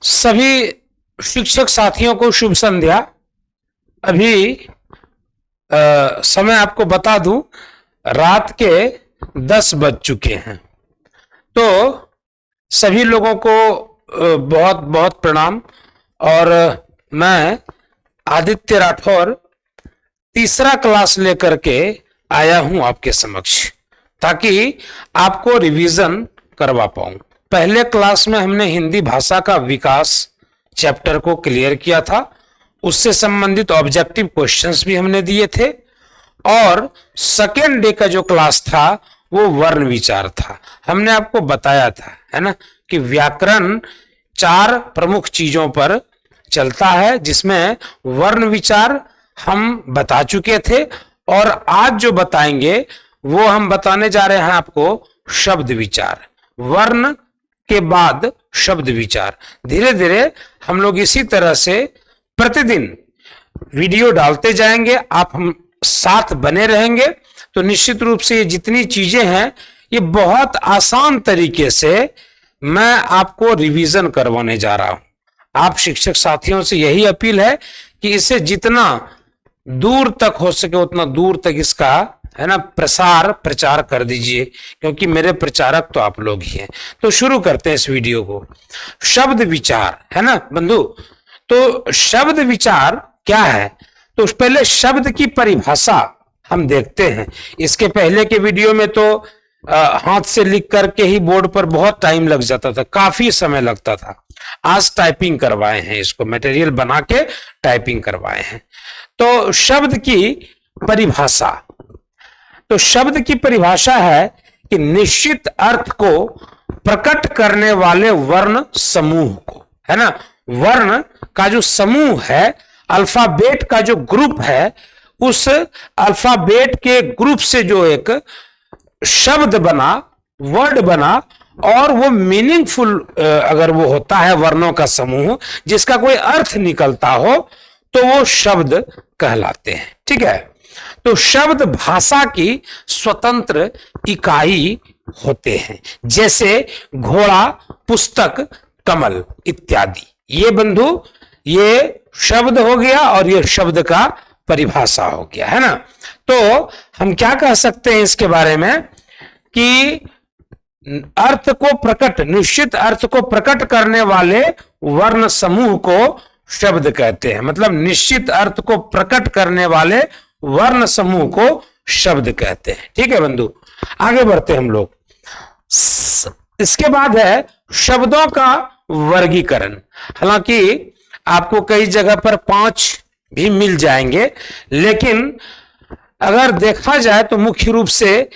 सभी शिक्षक साथियों को शुभ संध्या। अभी समय आपको बता दूं, रात के 10 बज चुके हैं। तो सभी लोगों को बहुत बहुत प्रणाम। और मैं आदित्य राठौर तीसरा क्लास लेकर के आया हूं आपके समक्ष, ताकि आपको रिवीजन करवा पाऊं। पहले क्लास में हमने हिंदी भाषा का विकास चैप्टर को क्लियर किया था, उससे संबंधित ऑब्जेक्टिव क्वेश्चंस भी हमने दिए थे। और सेकेंड डे का जो क्लास था वो वर्ण विचार था। हमने आपको बताया था, है ना, कि व्याकरण 4 प्रमुख चीजों पर चलता है, जिसमें वर्ण विचार हम बता चुके थे। और आज जो बताएंगे वो हम बताने जा रहे हैं आपको शब्द विचार। वर्ण के बाद शब्द विचार। धीरे धीरे हम लोग इसी तरह से प्रतिदिन वीडियो डालते जाएंगे, आप हम साथ बने रहेंगे तो निश्चित रूप से ये जितनी चीजें हैं ये बहुत आसान तरीके से मैं आपको रिवीजन करवाने जा रहा हूं। आप शिक्षक साथियों से यही अपील है कि इसे जितना दूर तक हो सके उतना दूर तक इसका, है ना, प्रचार कर दीजिए, क्योंकि मेरे प्रचारक तो आप लोग ही हैं। तो शुरू करते हैं इस वीडियो को। शब्द विचार, है ना बंधु। तो शब्द विचार क्या है, तो पहले शब्द की परिभाषा हम देखते हैं। इसके पहले के वीडियो में तो हाथ से लिख करके ही बोर्ड पर बहुत टाइम लग जाता था, काफी समय लगता था। आज टाइपिंग करवाए हैं, इसको मटेरियल बना के टाइपिंग करवाए हैं। तो शब्द की परिभाषा, तो शब्द की परिभाषा है कि निश्चित अर्थ को प्रकट करने वाले वर्ण समूह को, है ना, वर्ण का जो समूह है, अल्फाबेट का जो ग्रुप है, उस अल्फाबेट के ग्रुप से जो एक शब्द बना, वर्ड बना, और वो मीनिंगफुल अगर वो होता है वर्णों का समूह जिसका कोई अर्थ निकलता हो, तो वो शब्द कहलाते हैं। ठीक है। तो शब्द भाषा की स्वतंत्र इकाई होते हैं, जैसे घोड़ा, पुस्तक, कमल इत्यादि। ये बंधु, ये शब्द हो गया और ये शब्द का परिभाषा हो गया, है ना। तो हम क्या कह सकते हैं इसके बारे में कि अर्थ को प्रकट, निश्चित अर्थ को प्रकट करने वाले वर्ण समूह को शब्द कहते हैं। मतलब निश्चित अर्थ को प्रकट करने वाले वर्ण समूह को शब्द कहते हैं। ठीक है बंधु, आगे बढ़ते हैं हम लोग। इसके बाद है शब्दों का वर्गीकरण। हालांकि आपको कई जगह पर 5 भी मिल जाएंगे, लेकिन अगर देखा जाए तो मुख्य रूप से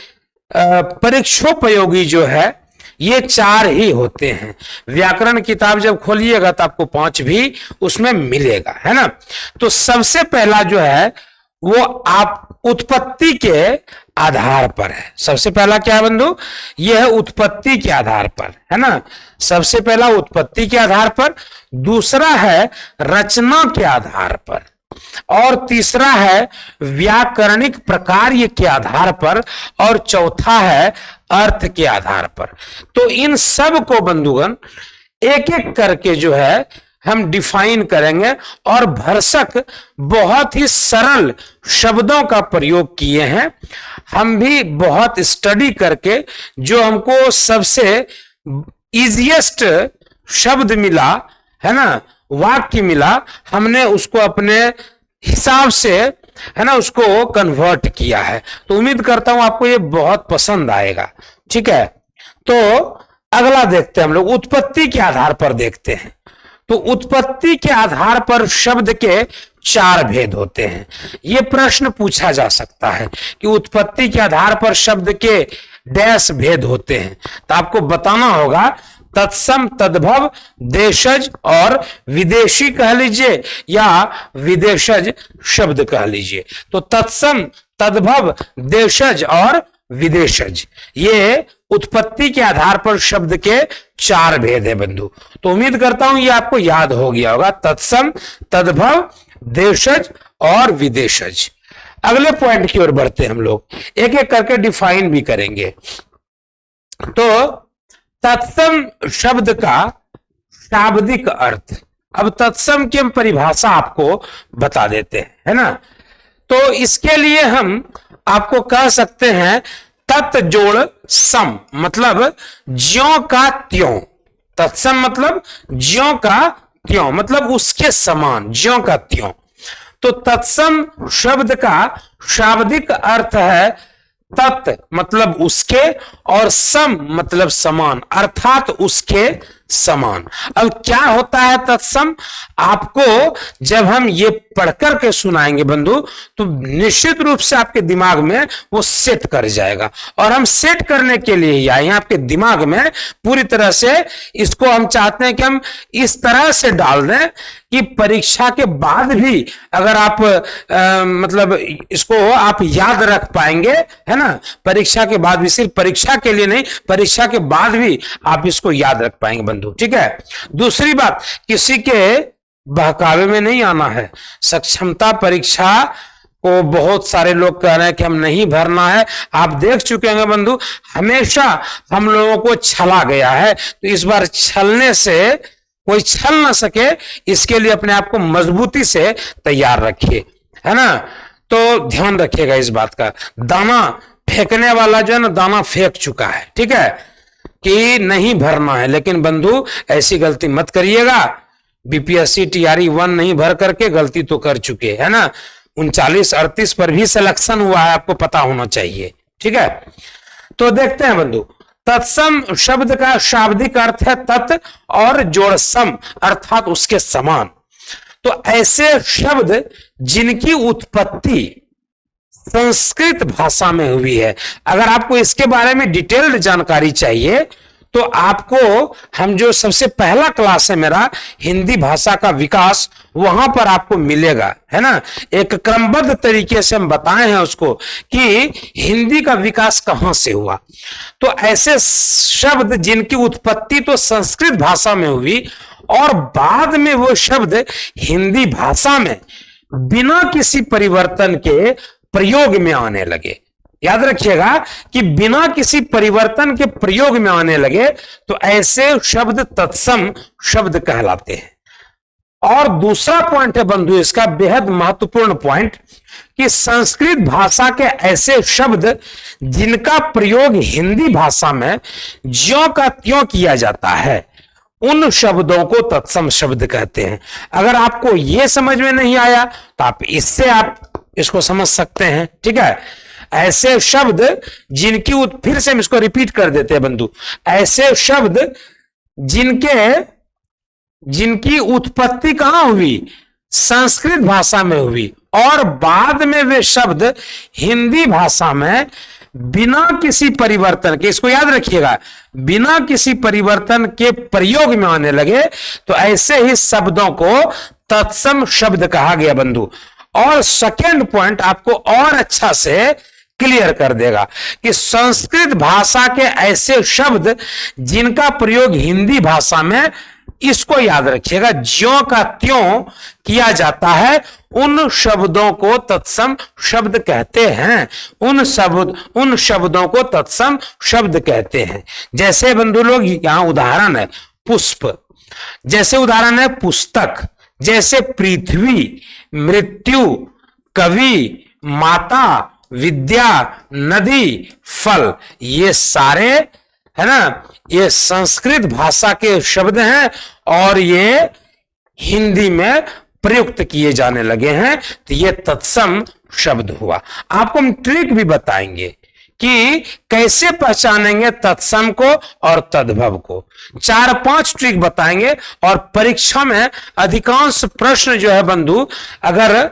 परीक्षोपयोगी जो है ये 4 ही होते हैं। व्याकरण किताब जब खोलिएगा तो आपको 5 भी उसमें मिलेगा, है ना। तो सबसे पहला जो है वो आप उत्पत्ति के आधार पर है। सबसे पहला क्या है बंधु, यह है उत्पत्ति के आधार पर, है ना। सबसे पहला उत्पत्ति के आधार पर, दूसरा है रचना के आधार पर, और तीसरा है व्याकरणिक प्रकार के आधार पर, और चौथा है अर्थ के आधार पर। तो इन सब को बंधुगण एक एक करके जो है हम डिफाइन करेंगे, और भरसक बहुत ही सरल शब्दों का प्रयोग किए हैं। हम भी बहुत स्टडी करके जो हमको सबसे इजीएस्ट शब्द मिला, है ना, वाक्य मिला, हमने उसको अपने हिसाब से, है ना, उसको कन्वर्ट किया है। तो उम्मीद करता हूं आपको ये बहुत पसंद आएगा। ठीक है। तो अगला देखते हैं हम लोग, उत्पत्ति के आधार पर देखते हैं। तो उत्पत्ति के आधार पर शब्द के 4 भेद होते हैं। यह प्रश्न पूछा जा सकता है कि उत्पत्ति के आधार पर शब्द के डैश भेद होते हैं, तो आपको बताना होगा तत्सम, तद्भव, देशज और विदेशी कह लीजिए या विदेशज शब्द कह लीजिए। तो तत्सम, तद्भव, देशज और विदेशज, ये उत्पत्ति के आधार पर शब्द के 4 भेद है बंधु। तो उम्मीद करता हूं ये आपको याद हो गया होगा, तत्सम, तद्भव, देशज और विदेशज। अगले पॉइंट की ओर बढ़ते हैं हम लोग, एक एक करके डिफाइन भी करेंगे। तो तत्सम शब्द का शाब्दिक अर्थ। अब तत्सम की हम परिभाषा आपको बता देते हैं, है ना। तो इसके लिए हम आपको कह सकते हैं तत् जोड़ सम, मतलब ज्यों का त्यों। तत्सम मतलब ज्यों का त्यों, मतलब उसके समान, ज्यों का त्यों। तो तत्सम शब्द का शाब्दिक अर्थ है तत् मतलब उसके, और सम मतलब समान, अर्थात उसके समान। अब क्या होता है तत्सम, आपको जब हम ये पढ़कर के सुनाएंगे बंधु, तो निश्चित रूप से आपके दिमाग में वो सेट कर जाएगा। और हम सेट करने के लिए ही आए हैं आपके दिमाग में पूरी तरह से। इसको हम चाहते हैं कि हम इस तरह से डाल दें कि परीक्षा के बाद भी अगर आप मतलब इसको आप याद रख पाएंगे, है ना। परीक्षा के बाद भी, सिर्फ परीक्षा के लिए नहीं, परीक्षा के बाद भी आप इसको याद रख पाएंगे बंधु, ठीक है। दूसरी बात, किसी के बहकावे में नहीं आना है। सक्षमता परीक्षा को बहुत सारे लोग कह रहे हैं कि हम नहीं भरना है। आप देख चुके हैं बंधु, हमेशा हम लोगों को छला गया है, तो इस बार छलने से कोई छल ना सके, इसके लिए अपने आप को मजबूती से तैयार रखिए, है ना। तो ध्यान रखिएगा इस बात का। दाना फेंकने वाला जो है ना, दाना फेंक चुका है, ठीक है, कि नहीं भरना है। लेकिन बंधु ऐसी गलती मत करिएगा। बीपीएससी टीआरई 1 नहीं भर करके गलती तो कर चुके, है ना। 39-38 पर भी सिलेक्शन हुआ है, आपको पता होना चाहिए, ठीक है। तो देखते हैं बंधु, तत्सम शब्द का शाब्दिक अर्थ है तत् और जोड़ सम, अर्थात उसके समान। तो ऐसे शब्द जिनकी उत्पत्ति संस्कृत भाषा में हुई है। अगर आपको इसके बारे में डिटेल्ड जानकारी चाहिए तो आपको हम जो सबसे पहला क्लास है मेरा हिंदी भाषा का विकास, वहां पर आपको मिलेगा, है ना। एक क्रमबद्ध तरीके से हम बताए हैं उसको कि हिंदी का विकास कहां से हुआ। तो ऐसे शब्द जिनकी उत्पत्ति तो संस्कृत भाषा में हुई और बाद में वो शब्द हिंदी भाषा में बिना किसी परिवर्तन के प्रयोग में आने लगे। याद रखिएगा कि बिना किसी परिवर्तन के प्रयोग में आने लगे, तो ऐसे शब्द तत्सम शब्द कहलाते हैं। और दूसरा पॉइंट है बंधु इसका बेहद महत्वपूर्ण पॉइंट, कि संस्कृत भाषा के ऐसे शब्द जिनका प्रयोग हिंदी भाषा में ज्यों का त्यों किया जाता है, उन शब्दों को तत्सम शब्द कहते हैं। अगर आपको यह समझ में नहीं आया तो आप इससे आप इसको समझ सकते हैं, ठीक है। ऐसे शब्द जिनकी फिर से हम इसको रिपीट कर देते हैं बंधु, ऐसे शब्द जिनकी उत्पत्ति कहां हुई, संस्कृत भाषा में हुई, और बाद में वे शब्द हिंदी भाषा में बिना किसी परिवर्तन के, इसको याद रखिएगा, बिना किसी परिवर्तन के प्रयोग में आने लगे, तो ऐसे ही शब्दों को तत्सम शब्द कहा गया बंधु। और सेकेंड पॉइंट आपको और अच्छा से क्लियर कर देगा कि संस्कृत भाषा के ऐसे शब्द जिनका प्रयोग हिंदी भाषा में, इसको याद रखिएगा, ज्यों का त्यों किया जाता है, उन शब्दों को तत्सम शब्द कहते हैं। उन शब्दों को तत्सम शब्द कहते हैं। जैसे बंधु लोग यहां उदाहरण है पुष्प, जैसे उदाहरण है पुस्तक, जैसे पृथ्वी, मृत्यु, कवि, माता, विद्या, नदी, फल, ये सारे, है ना, ये संस्कृत भाषा के शब्द हैं और ये हिंदी में प्रयुक्त किए जाने लगे हैं। तो ये तत्सम शब्द हुआ। आपको हम ट्रिक भी बताएंगे कि कैसे पहचानेंगे तत्सम को और तद्भव को। 4-5 ट्रिक बताएंगे। और परीक्षा में अधिकांश प्रश्न जो है बंधु, अगर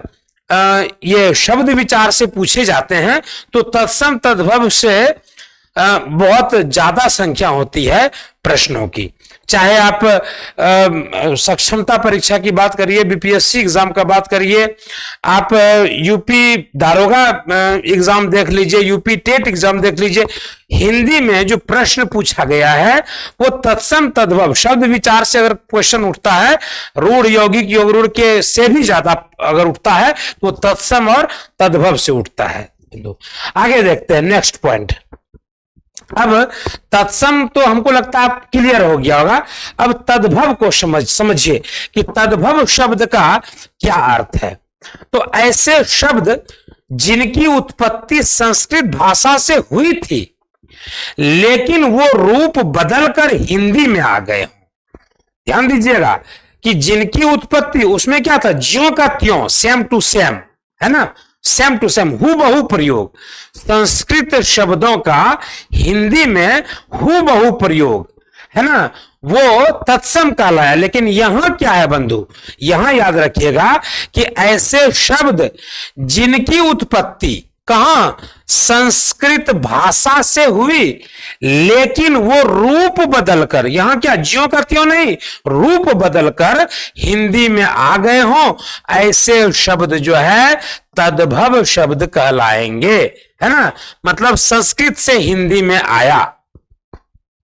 ये शब्द विचार से पूछे जाते हैं तो तत्सम तद्भव से बहुत ज्यादा संख्या होती है प्रश्नों की। चाहे आप सक्षमता परीक्षा की बात करिए, बीपीएससी एग्जाम का बात करिए, आप यूपी दारोगा एग्जाम देख लीजिए, यूपी टेट एग्जाम देख लीजिए, हिंदी में जो प्रश्न पूछा गया है वो तत्सम तद्भव शब्द विचार से अगर क्वेश्चन उठता है, रूढ़ यौगिक योग रूढ़ के से भी ज्यादा अगर उठता है तो तत्सम और तद्भव से उठता है। आगे देखते हैं नेक्स्ट पॉइंट। अब तत्सम तो हमको लगता है आप क्लियर हो गया होगा। अब तद्भव को समझिए कि तद्भव शब्द का क्या अर्थ है। तो ऐसे शब्द जिनकी उत्पत्ति संस्कृत भाषा से हुई थी लेकिन वो रूप बदलकर हिंदी में आ गए। ध्यान दीजिएगा कि जिनकी उत्पत्ति उसमें क्या था, ज्यों का त्यों, सेम टू सेम, है ना, सेम टू सेम, हूबहू प्रयोग। संस्कृत शब्दों का हिंदी में हूबहू प्रयोग, है ना, वो तत्सम कहलाया। लेकिन यहां क्या है बंधु, यहां याद रखिएगा कि ऐसे शब्द जिनकी उत्पत्ति कहां, संस्कृत भाषा से हुई लेकिन वो रूप बदलकर, यहां क्या ज्यों का त्यों नहीं, रूप बदलकर हिंदी में आ गए हों, ऐसे शब्द जो है तद्भव शब्द कहलाएंगे, है ना। मतलब संस्कृत से हिंदी में आया।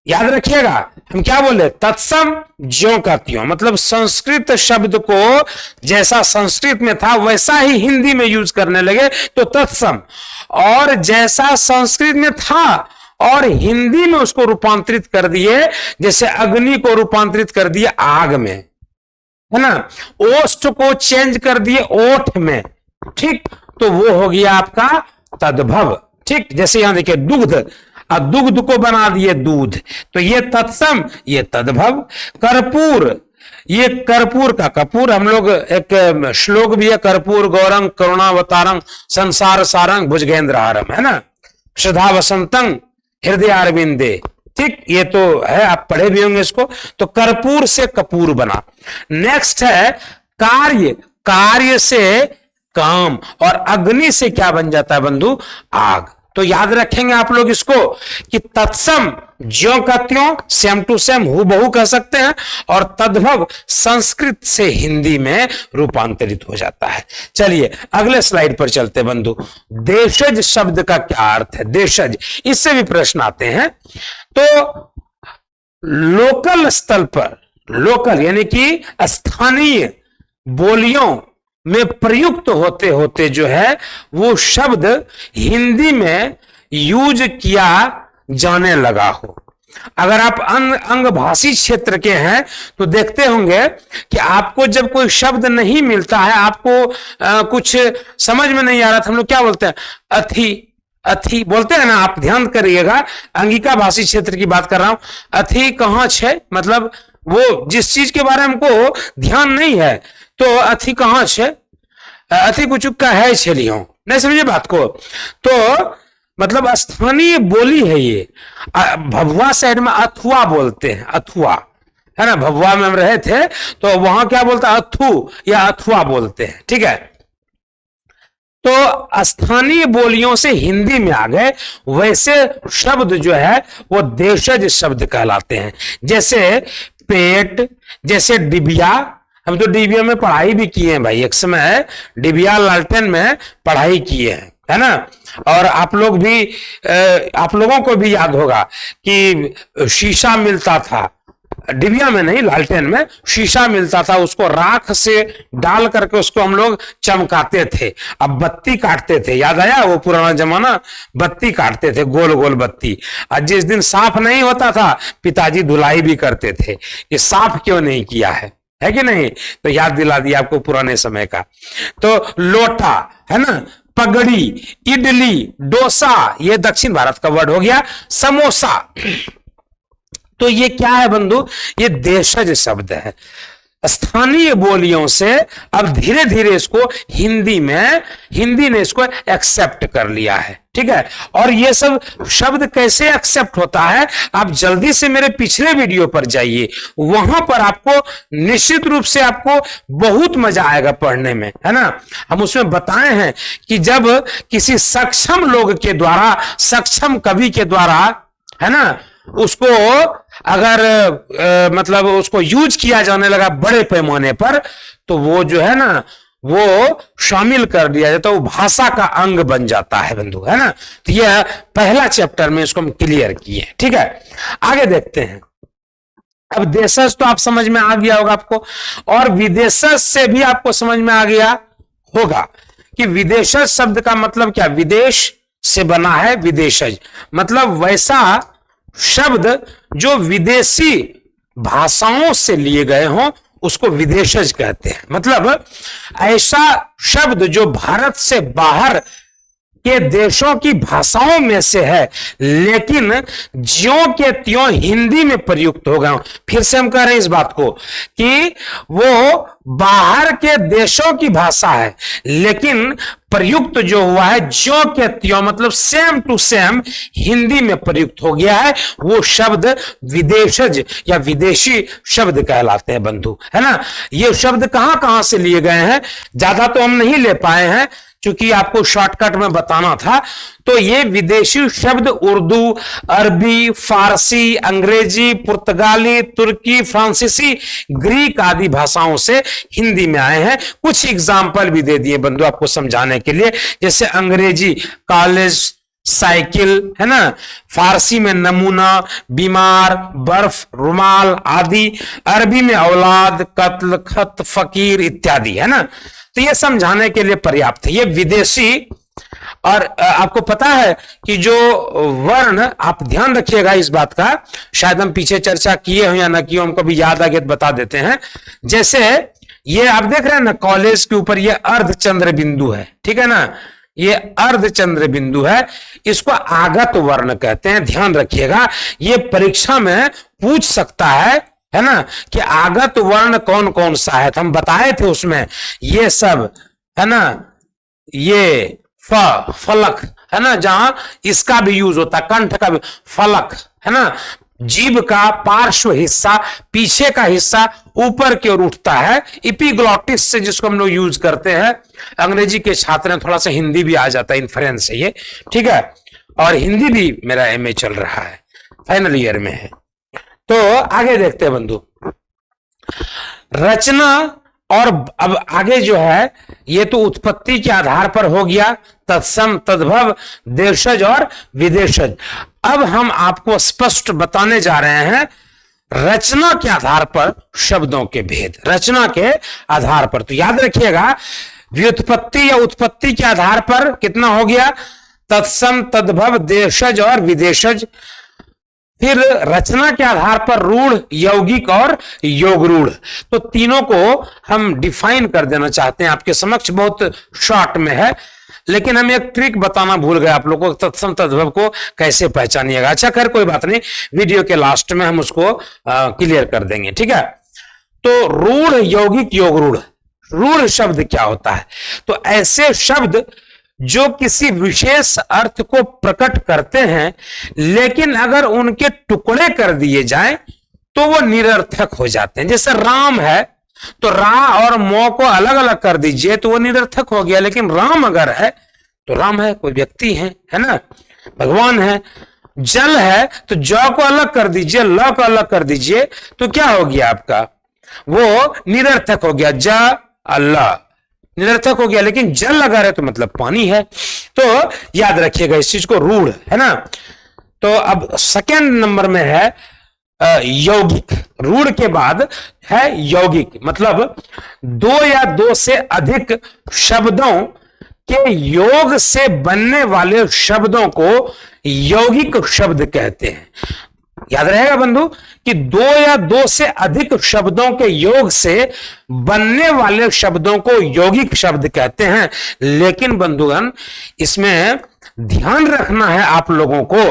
याद रखिएगा हम क्या बोले, तत्सम ज्यों का त्यों, मतलब संस्कृत शब्द को जैसा संस्कृत में था वैसा ही हिंदी में यूज करने लगे तो तत्सम, और जैसा संस्कृत में था और हिंदी में उसको रूपांतरित कर दिए, जैसे अग्नि को रूपांतरित कर दिए आग में, है ना, ओष्ठ को चेंज कर दिए ओठ में, ठीक, तो वो हो गया आपका तद्भव। ठीक, जैसे यहां देखिए दुग्ध, दुग्ध को बना दिए दूध, तो ये तत्सम, ये तद्भव। कर्पूर, ये कर्पूर का कपूर, हम लोग एक श्लोक भी है, कर्पूर गौरंग करुणावतारंग संसार सारंग भुजगेंद्रहारम, है ना, श्रद्धा वसंतं हृदय अरविंदे। ठीक, ये तो है, आप पढ़े भी होंगे इसको। तो कर्पूर से कपूर बना। नेक्स्ट है कार्य, कार्य से काम, और अग्नि से क्या बन जाता है बंधु, आग। तो याद रखेंगे आप लोग इसको कि तत्सम ज्यों का त्यों, सेम टू सेम, हूबहू कह सकते हैं, और तद्भव संस्कृत से हिंदी में रूपांतरित हो जाता है। चलिए अगले स्लाइड पर चलते बंधु। देशज शब्द का क्या अर्थ है, देशज, इससे भी प्रश्न आते हैं। तो लोकल स्तर पर, लोकल यानी कि स्थानीय बोलियों में प्रयुक्त होते होते जो है वो शब्द हिंदी में यूज किया जाने लगा हो। अगर आप अंगभाषी क्षेत्र के हैं तो देखते होंगे कि आपको जब कोई शब्द नहीं मिलता है, आपको कुछ समझ में नहीं आ रहा था, हम लोग क्या बोलते हैं, अथी, अथी बोलते हैं ना, आप ध्यान करिएगा, अंगिका भाषी क्षेत्र की बात कर रहा हूं। अथी कहां छे, मतलब वो जिस चीज के बारे में हमको ध्यान नहीं है, तो अथी कहां छे, अथी कुछ का है छलियो, नहीं समझे बात को। तो मतलब स्थानीय बोली है ये। भभुआ साइड में अथुआ बोलते हैं, अथुआ, है ना, भभुआ में हम रहे थे तो वहां क्या बोलता है, अथु या अथुआ बोलते हैं। ठीक है, तो स्थानीय बोलियों से हिंदी में आ गए वैसे शब्द जो है वो देशज शब्द कहलाते हैं। जैसे पेट, जैसे डिबिया, हम तो डिबिया में पढ़ाई भी किए हैं भाई, एक समय डिबिया लालटेन में पढ़ाई किए हैं, है ना। और आप लोग भी, आप लोगों को भी याद होगा कि शीशा मिलता था, डिबिया में नहीं, लालटेन में शीशा मिलता था, उसको राख से डाल करके उसको हम लोग चमकाते थे। अब बत्ती काटते थे, याद आया वो पुराना जमाना, बत्ती काटते थे, गोल गोल बत्ती। और जिस दिन साफ नहीं होता था पिताजी धुलाई भी करते थे कि साफ क्यों नहीं किया है कि नहीं। तो याद दिला दिया आपको पुराने समय का। तो लोटा, है ना, पगड़ी, इडली, डोसा, ये दक्षिण भारत का वर्ड हो गया। समोसा, तो ये क्या है बंधु, ये देशज शब्द है। स्थानीय बोलियों से अब धीरे धीरे इसको हिंदी ने इसको एक्सेप्ट कर लिया है। ठीक है, और ये सब शब्द कैसे एक्सेप्ट होता है, आप जल्दी से मेरे पिछले वीडियो पर जाइए, वहां पर आपको निश्चित रूप से आपको बहुत मजा आएगा पढ़ने में, है ना। हम उसमें बताए हैं कि जब किसी सक्षम लोग के द्वारा, सक्षम कवि के द्वारा, है ना, उसको अगर मतलब उसको यूज किया जाने लगा बड़े पैमाने पर, तो वो जो है ना वो शामिल कर दिया जाता है, वो भाषा का अंग बन जाता है बंधु, है ना। तो यह पहला चैप्टर में इसको हम क्लियर किए। ठीक है, आगे देखते हैं। अब देशज तो आप समझ में आ गया होगा आपको, और विदेशज से भी आपको समझ में आ गया होगा कि विदेशज शब्द का मतलब क्या, विदेश से बना है विदेशज, मतलब वैसा शब्द जो विदेशी भाषाओं से लिए गए हों उसको विदेशज कहते हैं। मतलब ऐसा शब्द जो भारत से बाहर के देशों की भाषाओं में से है लेकिन ज्यों के त्यों हिंदी में प्रयुक्त हो गए। फिर से हम कह रहे हैं इस बात को कि वो बाहर के देशों की भाषा है लेकिन प्रयुक्त जो हुआ है ज्यों के त्यों मतलब सेम टू सेम हिंदी में प्रयुक्त हो गया है, वो शब्द विदेशज या विदेशी शब्द कहलाते हैं बंधु, है ना। ये शब्द कहां कहां से लिए गए हैं ज्यादा तो हम नहीं ले पाए हैं क्योंकि आपको शॉर्टकट में बताना था। तो ये विदेशी शब्द उर्दू, अरबी, फारसी, अंग्रेजी, पुर्तगाली, तुर्की, फ्रांसीसी, ग्रीक आदि भाषाओं से हिंदी में आए हैं। कुछ एग्जाम्पल भी दे दिए बंधु आपको समझाने के लिए, जैसे अंग्रेजी कॉलेज, साइकिल, है ना, फारसी में नमूना, बीमार, बर्फ, रुमाल आदि, अरबी में औलाद, कत्ल, खत, फकीर इत्यादि, है ना। तो ये समझाने के लिए पर्याप्त है। ये विदेशी, और आपको पता है कि जो वर्ण, आप ध्यान रखिएगा इस बात का, शायद हम पीछे चर्चा किए हो या ना किए, हमको भी याद आ गया तो बता देते हैं। जैसे ये आप देख रहे हैं ना कॉलेज के ऊपर ये अर्धचंद्र बिंदु है, ठीक है ना, ये अर्धचंद्र बिंदु है, इसको आगत वर्ण कहते हैं। ध्यान रखिएगा ये परीक्षा में पूछ सकता है ना, कि आगत वर्ण कौन कौन सा है। तो हम बताए थे उसमें ये सब, है ना, ये फलक, है ना, जहां इसका भी यूज होता है, कंठ का भी फलक, है ना, जीभ का पार्श्व हिस्सा, पीछे का हिस्सा ऊपर की ओर उठता है, इपिग्लॉटिस से जिसको हम लोग यूज करते हैं। अंग्रेजी के छात्र हैं, थोड़ा सा हिंदी भी आ जाता है इन्फ्लुएंस से ये, ठीक है। और हिंदी भी मेरा एमए चल रहा है, फाइनल ईयर में है। तो आगे देखते हैं बंधु, रचना, और अब आगे जो है ये तो उत्पत्ति के आधार पर हो गया, तत्सम, तद्भव, देशज और विदेशज। अब हम आपको स्पष्ट बताने जा रहे हैं रचना के आधार पर शब्दों के भेद, रचना के आधार पर। तो याद रखिएगा व्युत्पत्ति या उत्पत्ति के आधार पर कितना हो गया, तत्सम, तद्भव, देशज और विदेशज। फिर रचना के आधार पर रूढ़, यौगिक और योग रूढ़। तो तीनों को हम डिफाइन कर देना चाहते हैं आपके समक्ष, बहुत शॉर्ट में है, लेकिन हम एक ट्रिक बताना भूल गए आप लोगों को, तत्सम तद्भव को कैसे पहचानिएगा। अच्छा खैर कोई बात नहीं, वीडियो के लास्ट में हम उसको क्लियर कर देंगे, ठीक है। तो रूढ़, यौगिक, योग रूढ़। रूढ़ शब्द क्या होता है, तो ऐसे शब्द जो किसी विशेष अर्थ को प्रकट करते हैं लेकिन अगर उनके टुकड़े कर दिए जाएं तो वो निरर्थक हो जाते हैं। जैसे राम है तो रा और मो को अलग अलग कर दीजिए तो वो निरर्थक हो गया, लेकिन राम अगर है तो राम है, कोई व्यक्ति है ना, भगवान है। जल है तो ज को अलग कर दीजिए, ल को अलग कर दीजिए तो क्या हो गया आपका, वो निरर्थक हो गया, ज अल्लाह निरर्थक हो गया। लेकिन जल लगा रहे तो मतलब पानी है। तो याद रखिएगा इस चीज को, रूढ़, है ना। तो अब सेकंड नंबर में है यौगिक। रूढ़ के बाद है यौगिक, मतलब दो या दो से अधिक शब्दों के योग से बनने वाले शब्दों को यौगिक शब्द कहते हैं। याद रहेगा बंधु कि दो या दो से अधिक शब्दों के योग से बनने वाले शब्दों को यौगिक शब्द कहते हैं। लेकिन बंधुगण इसमें ध्यान रखना है आप लोगों को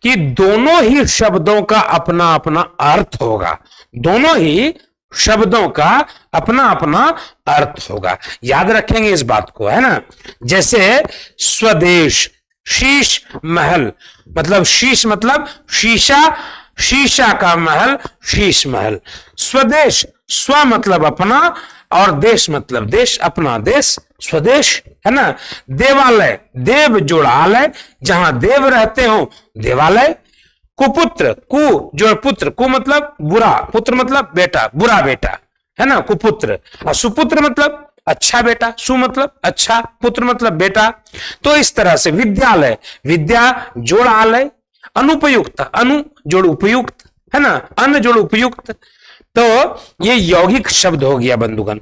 कि दोनों ही शब्दों का अपना अपना अर्थ होगा, दोनों ही शब्दों का अपना अपना अर्थ होगा। याद रखेंगे इस बात को, है ना। जैसे स्वदेश, शीश महल, मतलब शीश मतलब शीशा, शीशा का महल, शीश महल। स्वदेश, स्व मतलब अपना और देश मतलब देश, अपना देश, स्वदेश, है ना। देवालय, देव जोड़ालय, जहां देव रहते हो देवालय। कुपुत्र, कु जोड़ पुत्र, कु मतलब बुरा, पुत्र मतलब बेटा, बुरा बेटा, है ना, कुपुत्र। और सुपुत्र मतलब अच्छा बेटा, सु मतलब अच्छा, पुत्र मतलब बेटा। तो इस तरह से विद्यालय, विद्या जोड़ आलय, अनुपयुक्त, अनु जोड़ उपयुक्त, है ना, अन जोड़ उपयुक्त। तो ये यौगिक शब्द हो गया बंधुगण।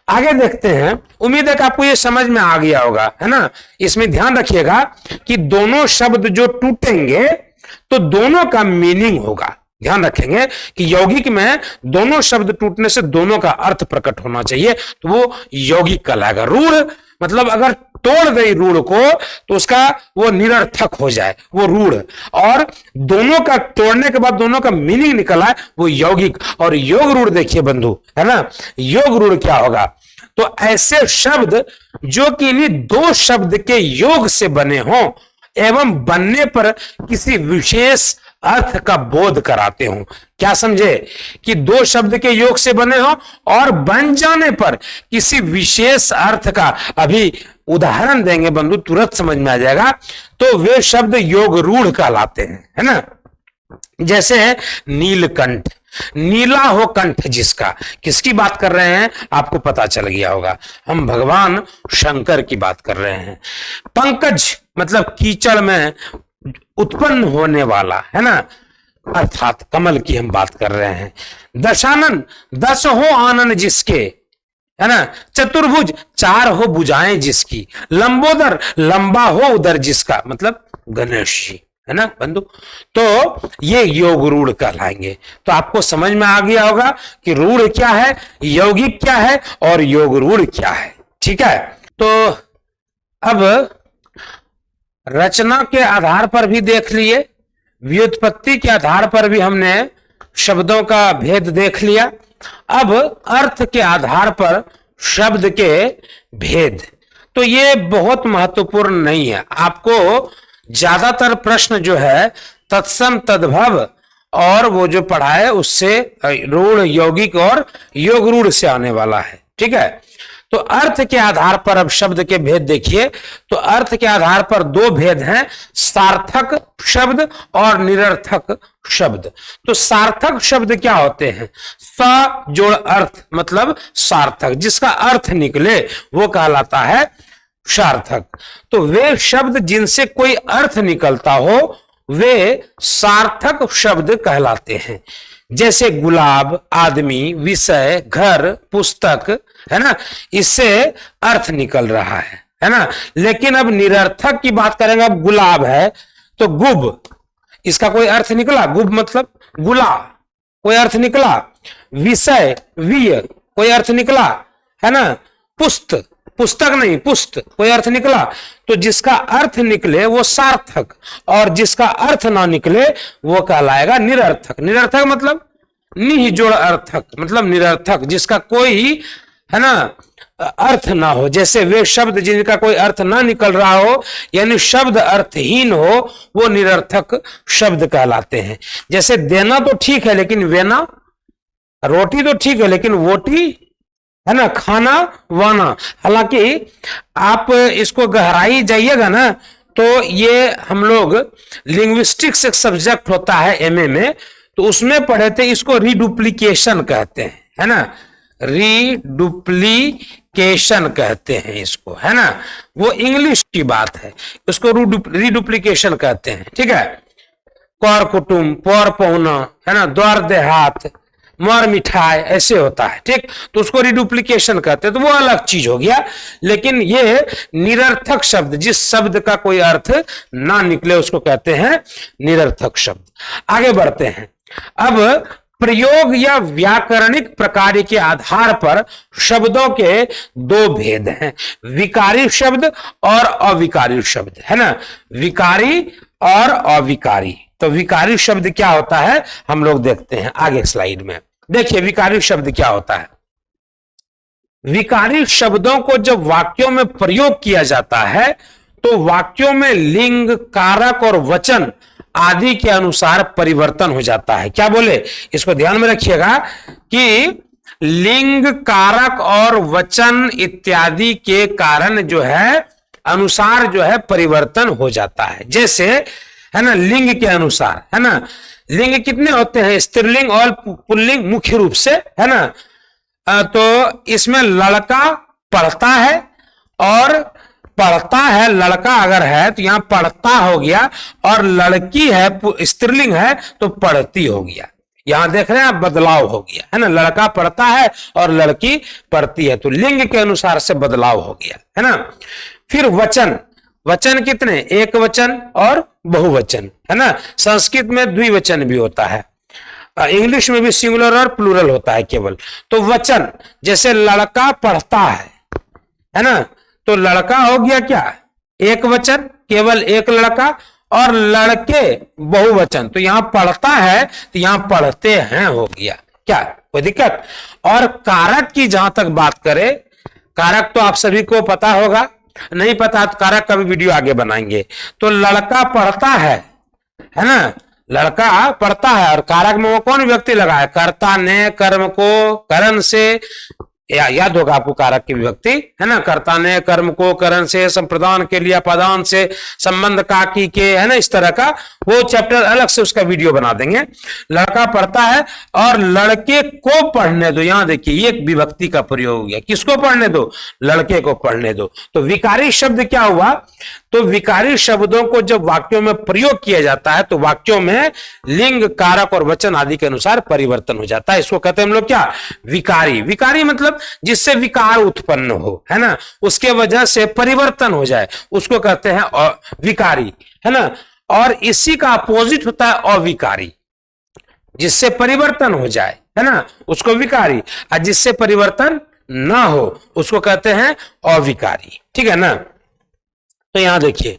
आगे देखते हैं, उम्मीद है कि आपको ये समझ में आ गया होगा, है ना। इसमें ध्यान रखिएगा कि दोनों शब्द जो टूटेंगे तो दोनों का मीनिंग होगा। ध्यान रखेंगे कि यौगिक में दोनों शब्द टूटने से दोनों का अर्थ प्रकट होना चाहिए, तो वो यौगिक कहलाएगा। रूढ़ मतलब अगर तोड़ गई रूढ़ को तो उसका वो निरर्थक हो जाए, वो रूढ़। और दोनों का तोड़ने के बाद दोनों का मीनिंग निकला है, वो यौगिक। और योग रूढ़ देखिए बंधु, है ना, योग रूढ़ क्या होगा? तो ऐसे शब्द जो कि इन्हीं दो शब्द के योग से बने हों एवं बनने पर किसी विशेष अर्थ का बोध कराते हो। क्या समझे? कि दो शब्द के योग से बने हो और बन जाने पर किसी विशेष अर्थ का, अभी उदाहरण देंगे बंधु, तुरंत समझ में आ जाएगा। तो वे शब्द योग रूढ़ कहलाते हैं, है ना। जैसे है नीलकंठ, नीला हो कंठ जिसका, किसकी बात कर रहे हैं आपको पता चल गया होगा, हम भगवान शंकर की बात कर रहे हैं। पंकज मतलब कीचड़ में उत्पन्न होने वाला, है ना, अर्थात कमल की हम बात कर रहे हैं। दशानन, दस हो आनन जिसके, है ना। चतुर्भुज, चार हो भुजाएं जिसकी। लंबोदर, लंबा हो उदर जिसका, मतलब गणेश जी, है ना बंधु। तो ये योग रूढ़ कहलाएंगे। तो आपको समझ में आ गया होगा कि रूढ़ क्या है, यौगिक क्या है और योग रूढ़ क्या है। ठीक है, तो अब रचना के आधार पर भी देख लिए, व्युत्पत्ति के आधार पर भी हमने शब्दों का भेद देख लिया। अब अर्थ के आधार पर शब्द के भेद, तो ये बहुत महत्वपूर्ण नहीं है। आपको ज्यादातर प्रश्न जो है तत्सम तद्भव और वो जो पढ़ा है उससे रूढ़, यौगिक और योग रूढ़ से आने वाला है। ठीक है, तो अर्थ के आधार पर अब शब्द के भेद देखिए। तो अर्थ के आधार पर दो भेद हैं, सार्थक शब्द और निरर्थक शब्द। तो सार्थक शब्द क्या होते हैं? स जोड़ अर्थ मतलब सार्थक, जिसका अर्थ निकले वो कहलाता है सार्थक। तो वे शब्द जिनसे कोई अर्थ निकलता हो वे सार्थक शब्द कहलाते हैं। जैसे गुलाब, आदमी, विषय, घर, पुस्तक, है ना, इससे अर्थ निकल रहा है ना। लेकिन अब निरर्थक की बात करेंगे। अब गुलाब है तो गुब, इसका कोई अर्थ निकला? गुब मतलब गुला, कोई अर्थ निकला? विषय, विय, कोई अर्थ निकला? है ना। पुस्त, पुस्तक नहीं पुस्त, कोई अर्थ निकला? तो जिसका अर्थ निकले वो सार्थक और जिसका अर्थ ना निकले वो कहलाएगा निरर्थक। निरर्थक मतलब निह जोड़ अर्थक, मतलब निरर्थक, जिसका कोई, है ना, अर्थ ना हो। जैसे वे शब्द जिनका कोई अर्थ ना निकल रहा हो, यानी शब्द अर्थहीन हो, वो निरर्थक शब्द कहलाते हैं। जैसे देना तो ठीक है लेकिन वेना, रोटी तो ठीक है लेकिन वोटी, है ना, खाना वाना। हालांकि आप इसको गहराई जाइएगा ना तो ये हम लोग लिंग्विस्टिक्स एक सब्जेक्ट होता है एमए में, तो उसमें पढ़े थे, इसको रीडुप्लीकेशन कहते हैं, है ना, रीडुप्लीकेशन कहते हैं इसको, है ना। वो इंग्लिश की बात है, उसको रीडुप्लीकेशन कहते हैं। ठीक है, कर कुटुंब, पर पहुना, है ना, द्वार देहात, मर मिठाई, ऐसे होता है। ठीक, तो उसको रिडुप्लीकेशन कहते हैं, तो वो अलग चीज हो गया। लेकिन ये निरर्थक शब्द, जिस शब्द का कोई अर्थ ना निकले उसको कहते हैं निरर्थक शब्द। आगे बढ़ते हैं। अब प्रयोग या व्याकरणिक प्रकार के आधार पर शब्दों के दो भेद हैं, विकारी शब्द और अविकारी शब्द, है ना, विकारी और अविकारी। तो विकारी शब्द क्या होता है हम लोग देखते हैं आगे स्लाइड में। देखिए विकारी शब्द क्या होता है। विकारी शब्दों को जब वाक्यों में प्रयोग किया जाता है तो वाक्यों में लिंग, कारक और वचन आदि के अनुसार परिवर्तन हो जाता है। क्या बोले, इसको ध्यान में रखिएगा कि लिंग, कारक और वचन इत्यादि के कारण जो है अनुसार जो है परिवर्तन हो जाता है। जैसे, है ना, लिंग के अनुसार, है ना, लिंग कितने होते हैं? स्त्रीलिंग और पुल्लिंग मुख्य रूप से, है ना। तो इसमें लड़का पढ़ता है और पढ़ता है, लड़का अगर है तो यहां पढ़ता हो गया, और लड़की है स्त्रीलिंग है तो पढ़ती हो गया। यहां देख रहे हैं बदलाव हो गया, है ना, लड़का पढ़ता है और लड़की पढ़ती है, तो लिंग के अनुसार से बदलाव हो गया, है ना। फिर वचन, वचन कितने, एक वचन और बहुवचन, है ना। संस्कृत में द्विवचन भी होता है, इंग्लिश में भी सिंगुलर और प्लूरल होता है केवल। तो वचन, जैसे लड़का पढ़ता है ना, तो लड़का हो गया क्या, एक वचन, केवल एक लड़का, और लड़के बहुवचन, तो यहां पढ़ता है तो यहां पढ़ते हैं हो गया, क्या कोई दिक्कत। और कारक की जहां तक बात करें, कारक तो आप सभी को पता होगा, नहीं पता तो कारक का भी वीडियो आगे बनाएंगे। तो लड़का पढ़ता है ना, लड़का पढ़ता है, और कारक में वो कौन व्यक्ति लगा है, कर्ता ने कर्म को करण से, याद होगा आपको कारक की विभक्ति, है ना। कर्ता ने कर्म को करण से, संप्रदान के लिए अपादान से, संबंध काकी के, है ना, इस तरह का वो चैप्टर अलग से उसका वीडियो बना देंगे। लड़का पढ़ता है और लड़के को पढ़ने दो, यहां देखिए ये विभक्ति का प्रयोग हो गया, किसको पढ़ने दो, लड़के को पढ़ने दो। तो विकारी शब्द क्या हुआ, तो विकारी शब्दों को जब वाक्यों में प्रयोग किया जाता है तो वाक्यों में लिंग, कारक और वचन आदि के अनुसार परिवर्तन हो जाता है। इसको कहते हैं हम लोग क्या, विकारी। विकारी मतलब जिससे विकार उत्पन्न हो, है ना, उसके वजह से परिवर्तन हो जाए, उसको कहते हैं विकारी, है ना। और इसी का अपोजिट होता है अविकारी, जिससे परिवर्तन हो जाए, है ना, उसको विकारी, और जिससे परिवर्तन ना हो उसको कहते हैं अविकारी, ठीक है ना। तो यहां देखिए,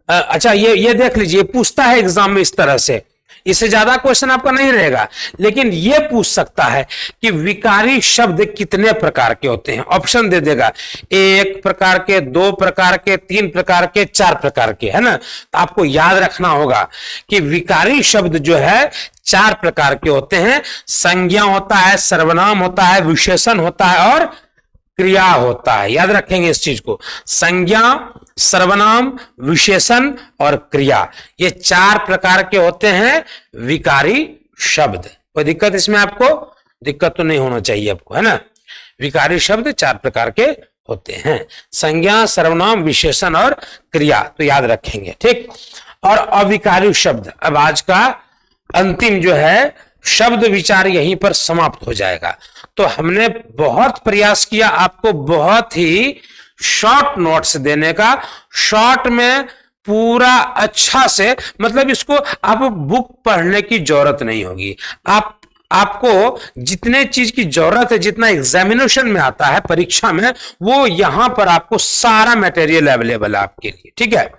अच्छा ये देख लीजिए, पूछता है एग्जाम में इस तरह से, इससे ज्यादा क्वेश्चन आपका नहीं रहेगा, लेकिन ये पूछ सकता है कि विकारी शब्द कितने प्रकार के होते हैं, ऑप्शन दे देगा, एक प्रकार के, दो प्रकार के, तीन प्रकार के, चार प्रकार के, है ना। तो आपको याद रखना होगा कि विकारी शब्द जो है चार प्रकार के होते हैं, संज्ञा होता है, सर्वनाम होता है, विशेषण होता है और क्रिया होता है। याद रखेंगे इस चीज को, संज्ञा, सर्वनाम, विशेषण और क्रिया, ये चार प्रकार के होते हैं विकारी शब्द। कोई दिक्कत इसमें आपको, दिक्कत तो नहीं होना चाहिए आपको, है ना। विकारी शब्द चार प्रकार के होते हैं, संज्ञा, सर्वनाम, विशेषण और क्रिया, तो याद रखेंगे, ठीक। और अविकारी शब्द, अब आज का अंतिम जो है शब्द विचार यहीं पर समाप्त हो जाएगा। तो हमने बहुत प्रयास किया आपको बहुत ही शॉर्ट नोट्स देने का, शॉर्ट में पूरा अच्छा से, मतलब इसको आप बुक पढ़ने की जरूरत नहीं होगी, आपको जितने चीज की जरूरत है, जितना एग्जामिनेशन में आता है परीक्षा में, वो यहां पर आपको सारा मटेरियल अवेलेबल है आपके लिए, ठीक है।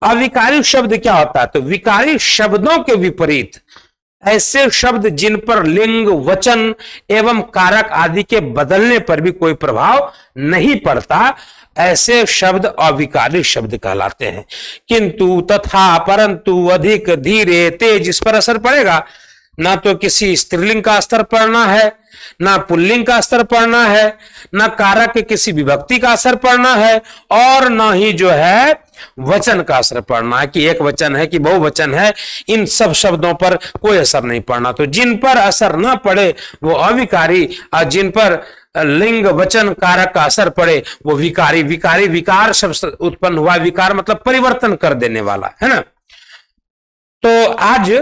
अविकारी शब्द क्या होता है, तो विकारी शब्दों के विपरीत ऐसे शब्द जिन पर लिंग, वचन एवं कारक आदि के बदलने पर भी कोई प्रभाव नहीं पड़ता, ऐसे शब्द अविकारी शब्द कहलाते हैं। किंतु, तथा, परंतु, अधिक, धीरे, तेज, इस पर असर पड़ेगा, ना तो किसी स्त्रीलिंग का असर पड़ना है, ना पुल्लिंग का असर पड़ना है, ना कारक के किसी विभक्ति का असर पड़ना है, और ना ही जो है वचन का असर पड़ना है कि एक वचन है कि बहुवचन है, इन सब शब्दों पर कोई असर नहीं पड़ना। तो जिन पर असर ना पड़े वो अविकारी, और जिन पर लिंग, वचन, कारक का असर पड़े वो विकारी। विकारी, विकार शब्द उत्पन्न हुआ, विकार मतलब परिवर्तन कर देने वाला, है ना। तो आज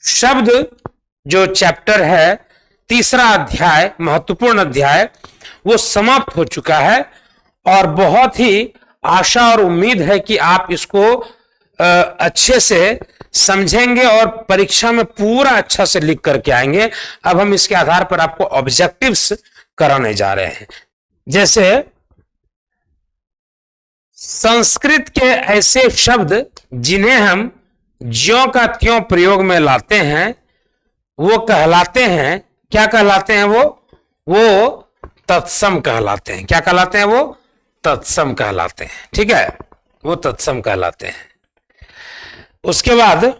शब्द जो चैप्टर है, तीसरा अध्याय, महत्वपूर्ण अध्याय, वो समाप्त हो चुका है, और बहुत ही आशा और उम्मीद है कि आप इसको अच्छे से समझेंगे और परीक्षा में पूरा अच्छा से लिख करके आएंगे। अब हम इसके आधार पर आपको ऑब्जेक्टिव्स कराने जा रहे हैं। जैसे संस्कृत के ऐसे शब्द जिन्हें हम ज्यों का त्यों प्रयोग में लाते हैं वो कहलाते हैं, क्या कहलाते हैं, वो तत्सम कहलाते हैं। क्या कहलाते हैं, वो तत्सम कहलाते हैं, ठीक है, वो तत्सम कहलाते हैं। उसके बाद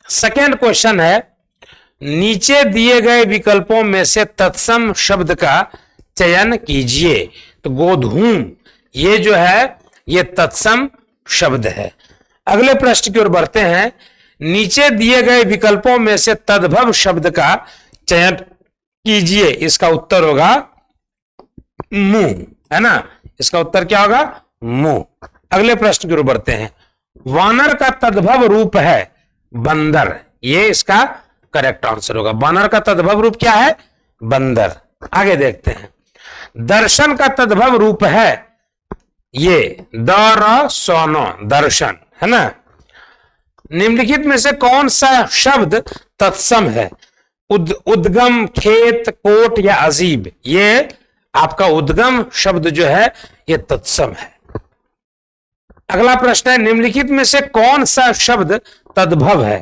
सेकेंड क्वेश्चन है, नीचे दिए गए विकल्पों में से तत्सम शब्द का चयन कीजिए। तो गोधूम ये जो है ये तत्सम शब्द है। अगले प्रश्न की ओर बढ़ते हैं, नीचे दिए गए विकल्पों में से तद्भव शब्द का चयन कीजिए। इसका उत्तर होगा मुंह, है ना, इसका उत्तर क्या होगा, मुंह। अगले प्रश्न की ओर बढ़ते हैं, वानर का तद्भव रूप है बंदर, ये इसका करेक्ट आंसर होगा। वानर का तद्भव रूप क्या है, बंदर। आगे देखते हैं, दर्शन का तद्भव रूप है ये द र सोनो दर्शन है ना। निम्नलिखित में से कौन सा शब्द तत्सम है? उद्गम, खेत, कोट या अजीब। ये आपका उद्गम शब्द जो है ये तत्सम है। अगला प्रश्न है, निम्नलिखित में से कौन सा शब्द तद्भव है?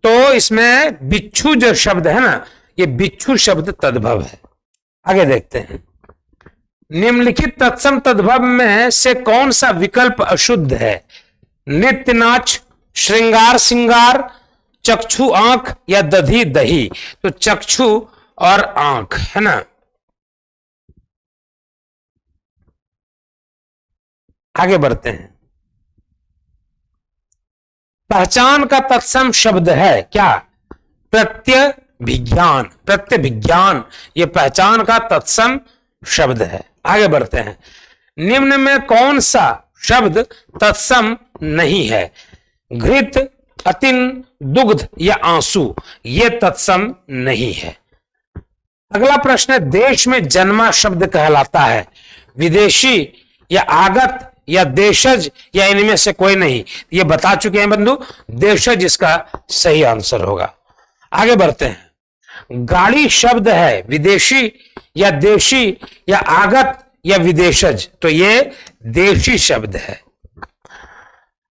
तो इसमें बिच्छू जो शब्द है ना, ये बिच्छू शब्द तद्भव है। आगे देखते हैं, निम्नलिखित तत्सम तद्भव में से कौन सा विकल्प अशुद्ध है? नित्य, नाच, श्रृंगार, सिंगार, चक्षु, आंख या दधी, दही। तो चक्षु और आंख है ना। आगे बढ़ते हैं, पहचान का तत्सम शब्द है क्या? प्रत्यभिज्ञान। प्रत्यभिज्ञान ये पहचान का तत्सम शब्द है। आगे बढ़ते हैं, निम्न में कौन सा शब्द तत्सम नहीं है? घृत, अतिन, दुग्ध या आंसू। ये तत्सम नहीं है। अगला प्रश्न है, देश में जन्मा शब्द कहलाता है विदेशी या आगत या देशज या इनमें से कोई नहीं। ये बता चुके हैं बंधु, देशज इसका सही आंसर होगा। आगे बढ़ते हैं, गाड़ी शब्द है विदेशी या देशी या आगत या विदेशज। तो ये देशी शब्द है।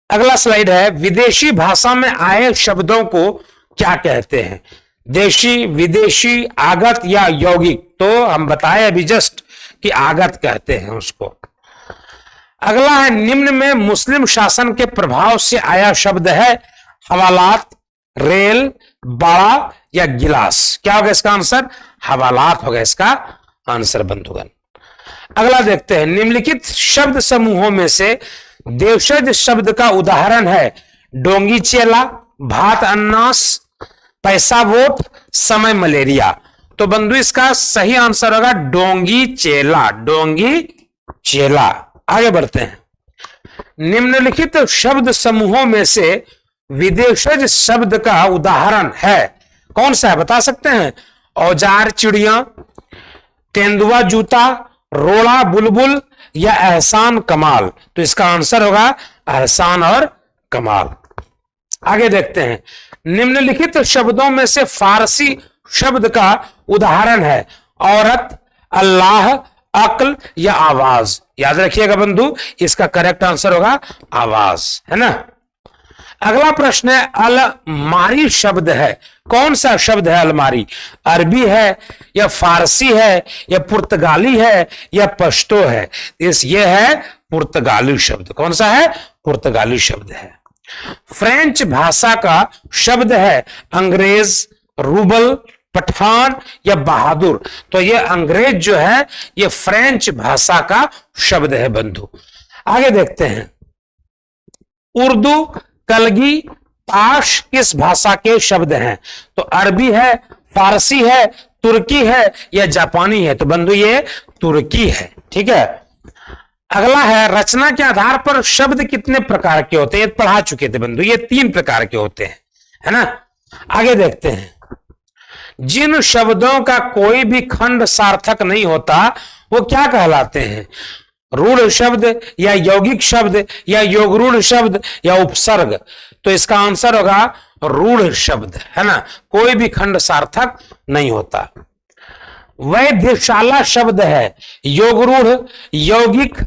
अगला स्लाइड है, विदेशी भाषा में आए शब्दों को क्या कहते हैं? देशी, विदेशी, आगत या यौगिक। तो हम बताए अभी जस्ट कि आगत कहते हैं उसको। अगला है, निम्न में मुस्लिम शासन के प्रभाव से आया शब्द है हवालात, रेल, बाड़ा या गिलास। क्या होगा इसका आंसर? हवालात होगा इसका आंसर बंधुगण। अगला देखते हैं, निम्नलिखित शब्द समूहों में से देशज शब्द का उदाहरण है डोंगी चेला, भात अन्नास, पैसा वोट, समय मलेरिया। तो बंधु इसका सही आंसर होगा डोंगी चेला। डोंगी चेला। आगे बढ़ते हैं, निम्नलिखित शब्द समूहों में से विदेशज शब्द का उदाहरण है कौन सा है? बता सकते हैं? औजार, चिड़िया, तेंदुआ, जूता, रोड़ा, बुलबुल या एहसान, कमाल। तो इसका आंसर होगा एहसान और कमाल। आगे देखते हैं, निम्नलिखित शब्दों में से फारसी शब्द का उदाहरण है औरत, अल्लाह, अक्ल या आवाज। याद रखिएगा बंधु, इसका करेक्ट आंसर होगा आवाज, है ना। अगला प्रश्न है, अलमारी शब्द है कौन सा शब्द है? अलमारी अरबी है या फारसी है या पुर्तगाली है या पश्तो है? ये है पुर्तगाली शब्द। कौन सा है? पुर्तगाली शब्द है। फ्रेंच भाषा का शब्द है अंग्रेज, रूबल, पठान या बहादुर। तो ये अंग्रेज जो है ये फ्रेंच भाषा का शब्द है बंधु। आगे देखते हैं, उर्दू, कलगी, पाश किस भाषा के शब्द हैं? तो अरबी है, फारसी है, तुर्की है या जापानी है? तो बंधु ये तुर्की है। ठीक है। अगला है, रचना के आधार पर शब्द कितने प्रकार के होते हैं? पढ़ा चुके थे बंधु, ये 3 प्रकार के होते हैं, है ना। आगे देखते हैं, जिन शब्दों का कोई भी खंड सार्थक नहीं होता वो क्या कहलाते हैं? रूढ़ शब्द या यौगिक शब्द या योगरूढ़ शब्द या उपसर्ग। तो इसका आंसर होगा रूढ़ शब्द, है ना। कोई भी खंड सार्थक नहीं होता। वैद्यशाला शब्द है योगरूढ़, यौगिक,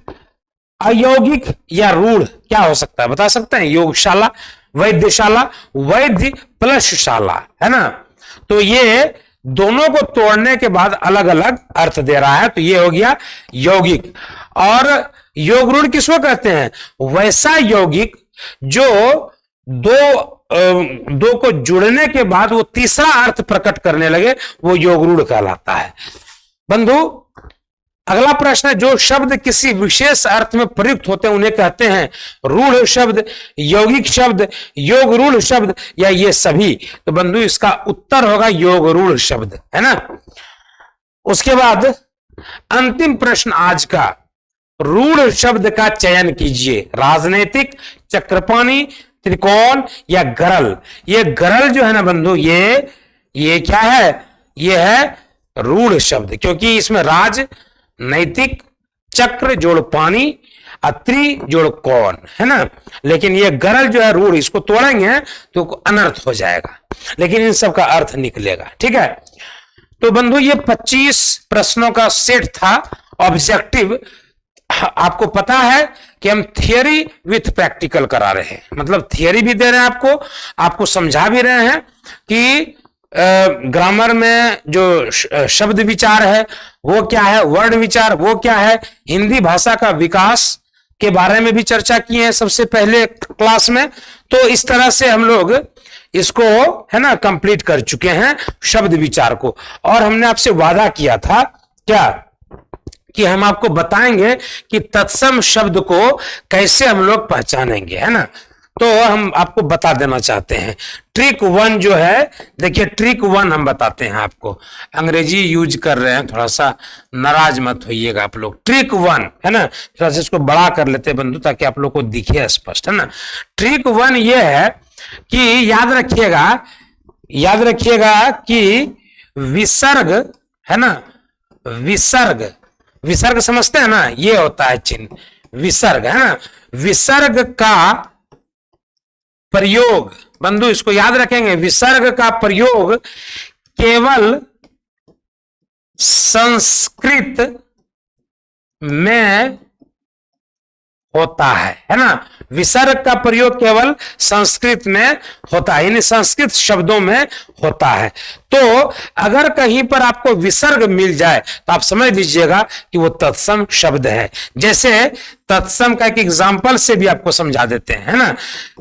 अयौगिक या रूढ़। क्या हो सकता है बता सकते हैं? योगशाला, वैद्यशाला, वैद्य प्लस शाला, है ना। तो ये दोनों को तोड़ने के बाद अलग अलग अर्थ दे रहा है। तो ये हो गया यौगिक। और योगरूढ़ किसको कहते हैं? वैसा यौगिक जो दो को जुड़ने के बाद वो तीसरा अर्थ प्रकट करने लगे, वो योगरूढ़ कहलाता है बंधु। अगला प्रश्न है, जो शब्द किसी विशेष अर्थ में प्रयुक्त होते हैं उन्हें कहते हैं रूढ़ शब्द, यौगिक शब्द, योगरूढ़ शब्द या ये सभी। तो बंधु इसका उत्तर होगा योगरूढ़ शब्द, है ना। उसके बाद अंतिम प्रश्न आज का, रूढ़ शब्द का चयन कीजिए। राजनीतिक, चक्रपाणी, त्रिकोण या गरल। ये गरल जो है ना बंधु, ये क्या है? ये है रूढ़ शब्द, क्योंकि इसमें राज, नैतिक, चक्र जोड़ पानी अत्रि जोड़ कौन, है ना। लेकिन ये गरल जो है रूढ़, इसको तोड़ेंगे तो अनर्थ हो जाएगा, लेकिन इन सब का अर्थ निकलेगा। ठीक है, तो बंधु ये 25 प्रश्नों का सेट था ऑब्जेक्टिव। आपको पता है कि हम थियरी विथ प्रैक्टिकल करा रहे हैं, मतलब थियरी भी दे रहे हैं आपको समझा भी रहे हैं कि ग्रामर में जो शब्द विचार है वो क्या है, वर्ण विचार वो क्या है, हिंदी भाषा का विकास के बारे में भी चर्चा की है सबसे पहले क्लास में। तो इस तरह से हम लोग इसको, है ना, कंप्लीट कर चुके हैं शब्द विचार को। और हमने आपसे वादा किया था क्या, कि हम आपको बताएंगे कि तत्सम शब्द को कैसे हम लोग पहचानेंगे, है ना। तो हम आपको बता देना चाहते हैं ट्रिक 1 जो है, देखिए ट्रिक 1 हम बताते हैं आपको। अंग्रेजी यूज कर रहे हैं, थोड़ा सा नाराज मत होइएगा आप लोग। ट्रिक 1 है ना, थोड़ा सा इसको बड़ा कर लेते हैं बंधु ताकि आप लोग को दिखे स्पष्ट, है ना। ट्रिक 1 ये है कि याद रखिएगा कि विसर्ग, है ना, विसर्ग समझते हैं ना, ये होता है चिन्ह विसर्ग, है ना। विसर्ग का प्रयोग, बंधु इसको याद रखेंगे, विसर्ग का प्रयोग केवल संस्कृत में होता है ना। विसर्ग का प्रयोग केवल संस्कृत में होता है, यानी संस्कृत शब्दों में होता है। तो अगर कहीं पर आपको विसर्ग मिल जाए तो आप समझ लीजिएगा कि वो तत्सम शब्द है। जैसे तत्सम का एक एग्जांपल से भी आपको समझा देते हैं, है ना।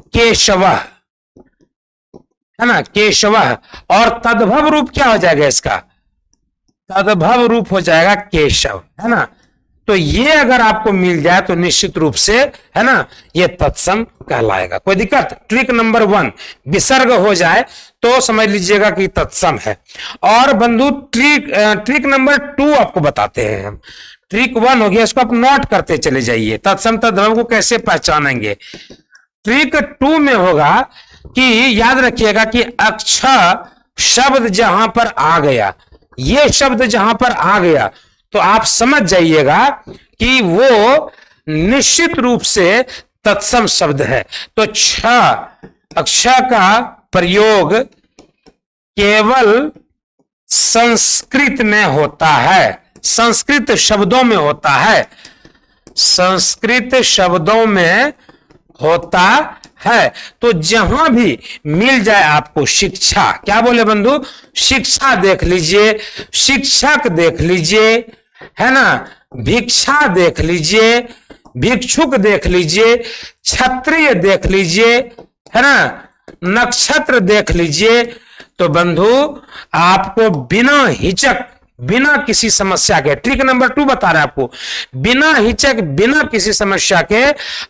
केशव, है ना, केशव, और तद्भव रूप क्या हो जाएगा इसका, तद्भव रूप हो जाएगा केशव, है ना। तो ये अगर आपको मिल जाए तो निश्चित रूप से, है ना, ये तत्सम कहलाएगा। कोई दिक्कत। ट्रिक नंबर 1 विसर्ग हो जाए तो समझ लीजिएगा कि तत्सम है। और बंधु ट्रिक नंबर 2 आपको बताते हैं हम। ट्रिक 1 हो गया, इसको आप नोट करते चले जाइए, तत्सम तद्भव को कैसे पहचानेंगे। ट्रिक 2 में होगा कि याद रखिएगा कि अक्षर शब्द जहां पर आ गया, ये शब्द जहां पर आ गया तो आप समझ जाइएगा कि वो निश्चित रूप से तत्सम शब्द है। तो छ अक्षर का प्रयोग केवल संस्कृत में होता है, संस्कृत शब्दों में होता है, संस्कृत शब्दों में होता है। तो जहां भी मिल जाए आपको शिक्षा, क्या बोले बंधु, शिक्षा देख लीजिए, शिक्षक देख लीजिए, है ना, भिक्षा देख लीजिए, भिक्षुक देख लीजिए, क्षत्रिय देख लीजिए, है ना, नक्षत्र देख लीजिए, तो बंधु आपको बिना हिचक, बिना किसी समस्या के, ट्रिक नंबर 2 बता रहे हैं आपको, बिना हिचक बिना किसी समस्या के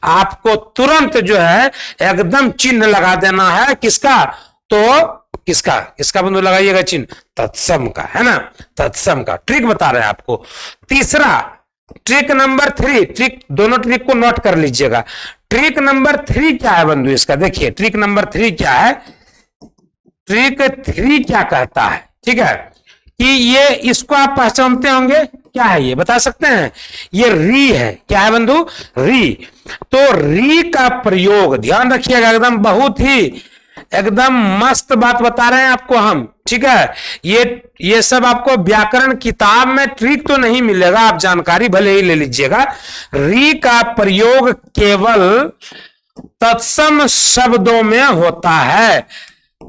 आपको तुरंत जो है एकदम चिन्ह लगा देना है। किसका, तो किसका बंधु लगाइएगा चिन्ह, तत्सम का, है ना, तत्सम का। ट्रिक बता रहे हैं आपको। तीसरा ट्रिक नंबर 3, ट्रिक दोनों ट्रिक को नोट कर लीजिएगा। ट्रिक नंबर 3 क्या है बंधु इसका, देखिए ट्रिक नंबर 3 क्या है। ट्रिक 3 क्या कहता है, ठीक है, कि ये, इसको आप पहचानते होंगे, क्या है ये बता सकते हैं, ये री है। क्या है बंधु, री। तो री का प्रयोग ध्यान रखिएगा, एकदम बहुत ही एकदम मस्त बात बता रहे हैं आपको हम, ठीक है। ये सब आपको व्याकरण किताब में ट्रिक तो नहीं मिलेगा, आप जानकारी भले ही ले लीजिएगा। री का प्रयोग केवल तत्सम शब्दों में होता है,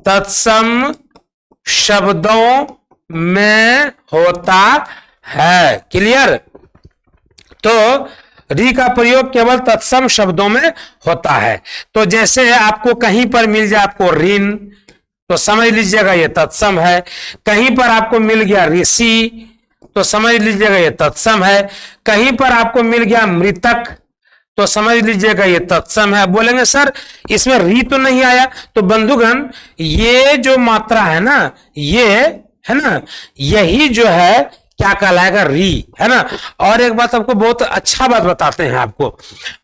तत्सम शब्दों में होता है। क्लियर। तो री का प्रयोग केवल तत्सम शब्दों में होता है। तो जैसे आपको कहीं पर मिल जाए आपको ऋण, तो समझ लीजिएगा ये तत्सम है। कहीं पर आपको मिल गया ऋषि, तो समझ लीजिएगा ये तत्सम है। कहीं पर आपको मिल गया मृतक, तो समझ लीजिएगा ये तत्सम है। बोलेंगे सर इसमें री तो नहीं आया, तो बंधुगण ये जो मात्रा है ना, ये है ना, यही जो है क्या कहलाएगा, री, है ना। और एक बात आपको बहुत अच्छा बात बताते हैं आपको,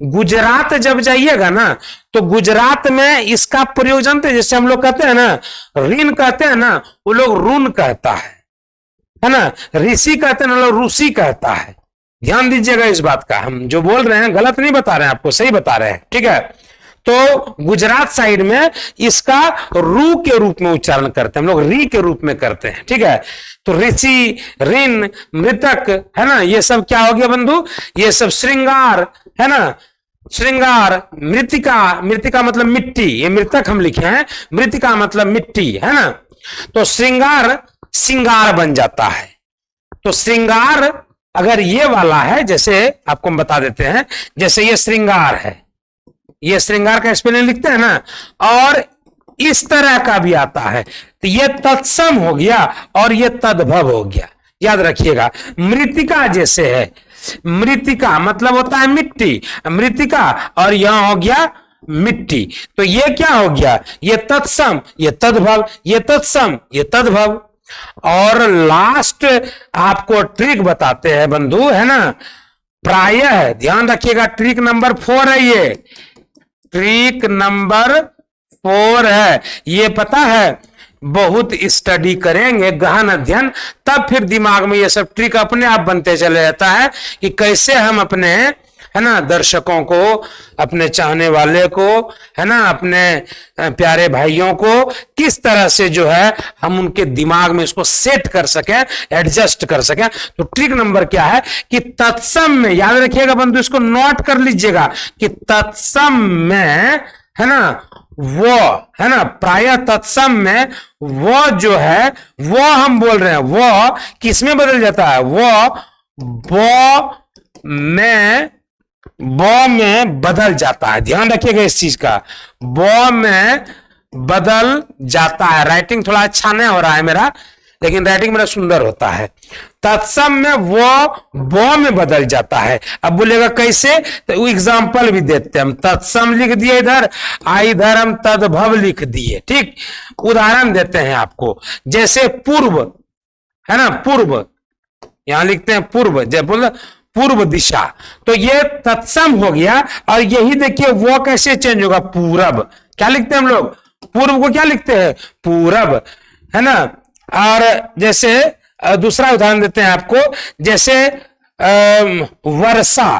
गुजरात जब जाइएगा ना तो गुजरात में इसका प्रयोग जानते हैं, जैसे हम लोग कहते हैं ना ऋण कहते हैं ना, वो लोग रून कहता है ना, ऋषि कहते हैं ना, लोग ऋषि कहता है ध्यान दीजिएगा इस बात का, हम जो बोल रहे हैं गलत नहीं बता रहे हैं, आपको सही बता रहे हैं, ठीक है। तो गुजरात साइड में इसका रू के रूप में उच्चारण करते हैं, हम लोग री के रूप में करते हैं, ठीक है। तो ऋषि, ऋण, मृतक, है ना, ये सब क्या हो गया बंधु, ये सब श्रृंगार, है ना, श्रृंगार, मृतिका, मृतिका मतलब मिट्टी, ये मृतक हम लिखे हैं, मृतिका मतलब मिट्टी, है ना। तो श्रृंगार सिंगार बन जाता है। तो श्रृंगार अगर ये वाला है, जैसे आपको हम बता देते हैं, जैसे ये श्रृंगार है, ये श्रृंगार का स्पेलिंग लिखते हैं ना, और इस तरह का भी आता है, तो ये तत्सम हो गया और ये तद्भव हो गया, याद रखिएगा। मृतिका जैसे है, मृतिका मतलब होता है मिट्टी, मृतिका, और यहां हो गया मिट्टी, तो ये क्या हो गया, ये तत्सम, ये तद्भव, ये तत्सम, ये तद्भव। और लास्ट आपको ट्रिक बताते हैं बंधु, है ना, प्रायः ध्यान रखिएगा, ट्रिक नंबर 4 है ये, ट्रिक नंबर 4 है ये, पता है बहुत स्टडी करेंगे, गहन अध्ययन, तब फिर दिमाग में ये सब ट्रिक अपने आप बनते चले जाता है कि कैसे हम अपने, है ना, दर्शकों को, अपने चाहने वाले को, है ना, अपने प्यारे भाइयों को किस तरह से जो है हम उनके दिमाग में इसको सेट कर सकें, एडजस्ट कर सकें। तो ट्रिक नंबर क्या है कि तत्सम में, याद रखिएगा बंधु, इसको नोट कर लीजिएगा कि तत्सम में, है ना, वो, है ना, प्राय तत्सम में वो जो है, वो हम बोल रहे हैं, वो किस में बदल जाता है, वो में बदल जाता है, ध्यान रखिएगा इस चीज का, वो में बदल जाता है। राइटिंग थोड़ा अच्छा नहीं हो रहा है मेरा, लेकिन राइटिंग मेरा सुंदर होता है। तत्सम में वो में बदल जाता है। अब बोलेगा कैसे, तो एग्जाम्पल भी देते हैं हम, तत्सम लिख दिए इधर, इधर हम तद्भव लिख दिए, ठीक। उदाहरण देते हैं आपको, जैसे पूर्व, है ना, पूर्व, यहां लिखते हैं पूर्व, जब बोल पूर्व दिशा, तो ये तत्सम हो गया, और यही देखिए वो कैसे चेंज होगा, पूरब, क्या लिखते हैं हम लोग, पूर्व को क्या लिखते हैं, पूरब, है ना। और जैसे दूसरा उदाहरण देते हैं आपको, जैसे वर्षा,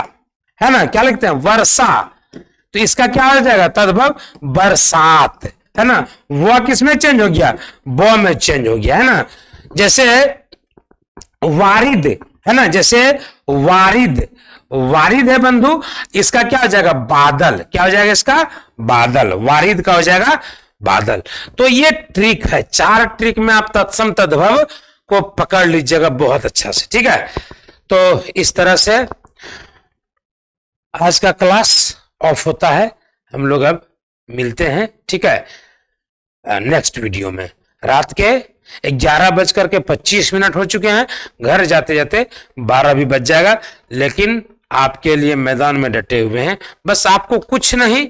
है ना, क्या लिखते हैं, वर्षा, तो इसका क्या हो जाएगा, तद्भव बरसात, है ना। वो किसमें चेंज हो गया, वो में चेंज हो गया, है ना। जैसे वारिद, है ना, जैसे वारिद, वारिद है बंधु, इसका क्या हो जाएगा, बादल, क्या हो जाएगा इसका, बादल, वारिद का हो जाएगा बादल। तो ये ट्रिक है, 4 ट्रिक में आप तत्सम तद्भव को पकड़ लीजिएगा बहुत अच्छा से, ठीक है। तो इस तरह से आज का क्लास ऑफ होता है, हम लोग अब मिलते हैं, ठीक है, नेक्स्ट वीडियो में। रात के 11:25 हो चुके हैं, घर जाते जाते 12 भी बज जाएगा, लेकिन आपके लिए मैदान में डटे हुए हैं। बस आपको कुछ नहीं,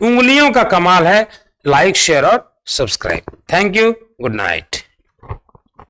उंगलियों का कमाल है, लाइक, शेयर और subscribe. Thank you, good night.